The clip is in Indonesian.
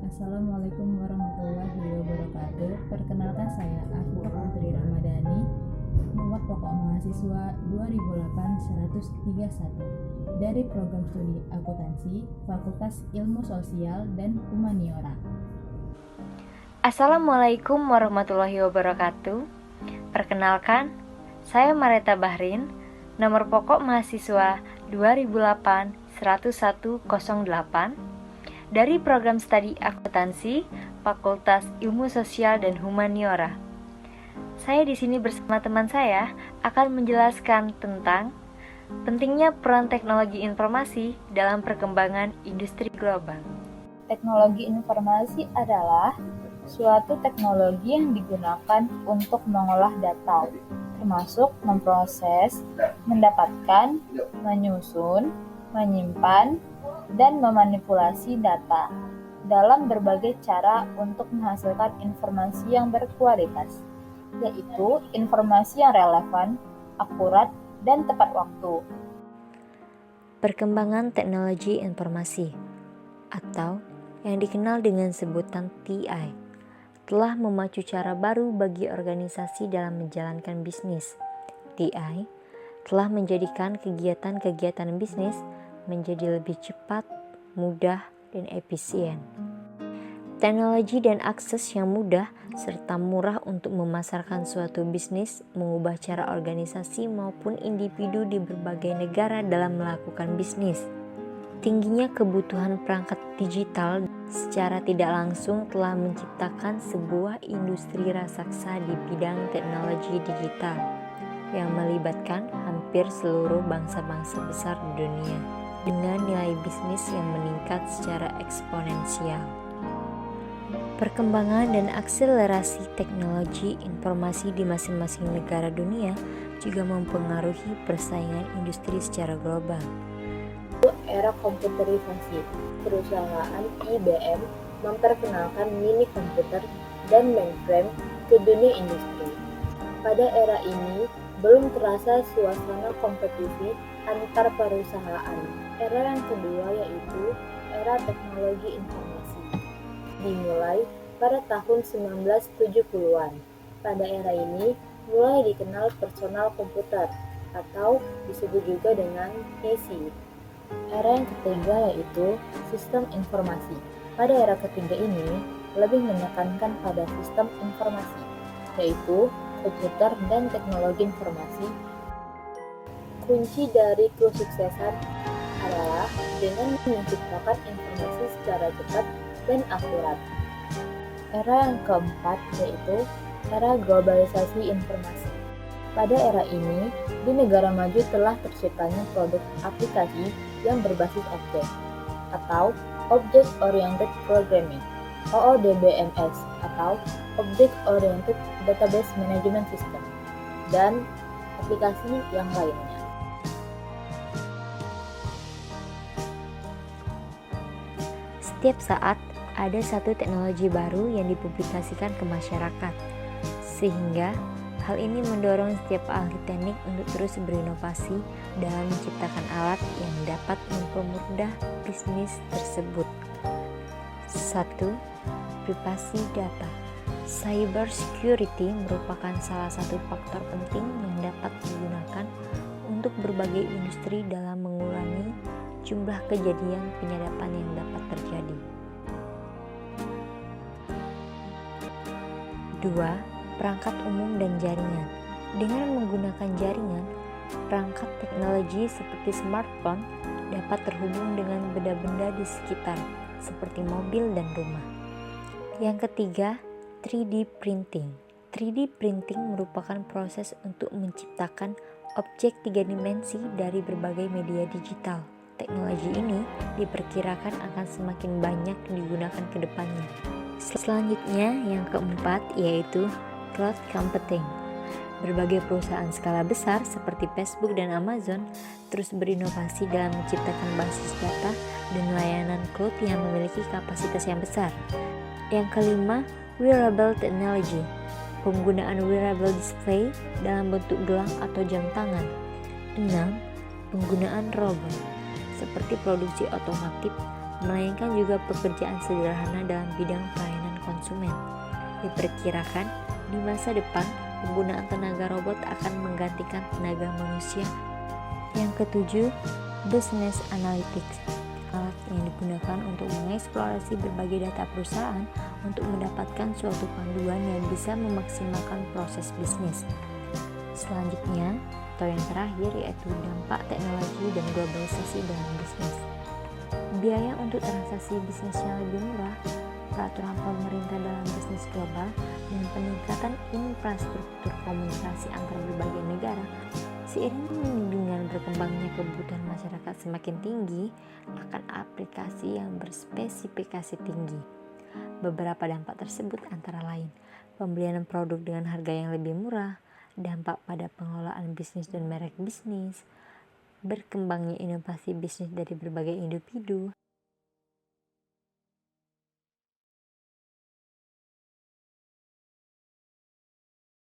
Assalamualaikum warahmatullahi wabarakatuh. Perkenalkan saya Afifah Putri Ramadhani, nomor pokok mahasiswa 2008-131 dari program studi akuntansi Fakultas Ilmu Sosial dan Humaniora. Assalamualaikum warahmatullahi wabarakatuh. Perkenalkan, saya Mareta Bahrin, nomor pokok mahasiswa 2008-10108 dari program studi akuntansi Fakultas Ilmu Sosial dan Humaniora. Saya di sini bersama teman saya akan menjelaskan tentang pentingnya peran teknologi informasi dalam perkembangan industri global. Teknologi informasi adalah suatu teknologi yang digunakan untuk mengolah data, termasuk memproses, mendapatkan, menyusun, menyimpan, dan memanipulasi data dalam berbagai cara untuk menghasilkan informasi yang berkualitas, yaitu informasi yang relevan, akurat, dan tepat waktu. Perkembangan teknologi informasi atau yang dikenal dengan sebutan TI telah memacu cara baru bagi organisasi dalam menjalankan bisnis. TI telah menjadikan kegiatan-kegiatan bisnis menjadi lebih cepat, mudah, dan efisien. Teknologi dan akses yang mudah serta murah untuk memasarkan suatu bisnis mengubah cara organisasi maupun individu di berbagai negara dalam melakukan bisnis. Tingginya kebutuhan perangkat digital secara tidak langsung telah menciptakan sebuah industri raksasa di bidang teknologi digital yang melibatkan hampir seluruh bangsa-bangsa besar di dunia dengan nilai bisnis yang meningkat secara eksponensial. Perkembangan dan akselerasi teknologi informasi di masing-masing negara dunia juga mempengaruhi persaingan industri secara global. Era komputerisasi, perusahaan IBM memperkenalkan mini komputer dan mainframe ke dunia industri. Pada era ini, belum terasa suasana kompetisi antar perusahaan. Era yang kedua yaitu era teknologi informasi. Dimulai pada tahun 1970-an. Pada era ini, mulai dikenal personal komputer atau disebut juga dengan PC. Era yang ketiga yaitu sistem informasi. Pada era ketiga ini, lebih menekankan pada sistem informasi, yaitu komputer dan teknologi informasi. Kunci dari kesuksesan adalah dengan menciptakan informasi secara cepat dan akurat. Era yang keempat yaitu era globalisasi informasi. Pada era ini, di negara maju telah terciptanya produk aplikasi yang berbasis objek atau Object Oriented Programming (OODBMS) atau Object Oriented Database Management System dan aplikasi yang lainnya. Setiap saat ada satu teknologi baru yang dipublikasikan ke masyarakat, sehingga hal ini mendorong setiap ahli teknik untuk terus berinovasi dalam menciptakan alat yang dapat mempermudah bisnis tersebut. 1. Privasi data. Cyber security merupakan salah satu faktor penting yang dapat digunakan untuk berbagai industri dalam mengurangi jumlah kejadian penyadapan yang dapat terjadi. 2. Perangkat umum dan jaringan. Dengan menggunakan jaringan, perangkat teknologi seperti smartphone dapat terhubung dengan benda-benda di sekitar, seperti mobil dan rumah. Yang ketiga, 3D printing. 3D printing merupakan proses untuk menciptakan objek tiga dimensi dari berbagai media digital. Teknologi ini diperkirakan akan semakin banyak digunakan ke depannya. Selanjutnya, yang keempat yaitu cloud computing. Berbagai perusahaan skala besar seperti Facebook dan Amazon terus berinovasi dalam menciptakan basis data dan layanan cloud yang memiliki kapasitas yang besar. Yang kelima, wearable technology. Penggunaan wearable display dalam bentuk gelang atau jam tangan. 6. Penggunaan robot seperti produksi otomotif melainkan juga pekerjaan sederhana dalam bidang pelayanan konsumen. Diperkirakan di masa depan penggunaan tenaga robot akan menggantikan tenaga manusia. Yang ketujuh, business analytics, alat yang digunakan untuk mengeksplorasi berbagai data perusahaan untuk mendapatkan suatu panduan yang bisa memaksimalkan proses bisnis. Selanjutnya, atau yang terakhir, yaitu dampak teknologi dan globalisasi dalam bisnis. Biaya untuk transaksi bisnis yang lebih murah, peraturan pemerintah dalam bisnis global, dan peningkatan infrastruktur komunikasi antar berbagai negara. Seiring dengan berkembangnya kebutuhan masyarakat semakin tinggi akan aplikasi yang berspesifikasi tinggi. Beberapa dampak tersebut antara lain pembelian produk dengan harga yang lebih murah, dampak pada pengelolaan bisnis dan merek bisnis, berkembangnya inovasi bisnis dari berbagai individu,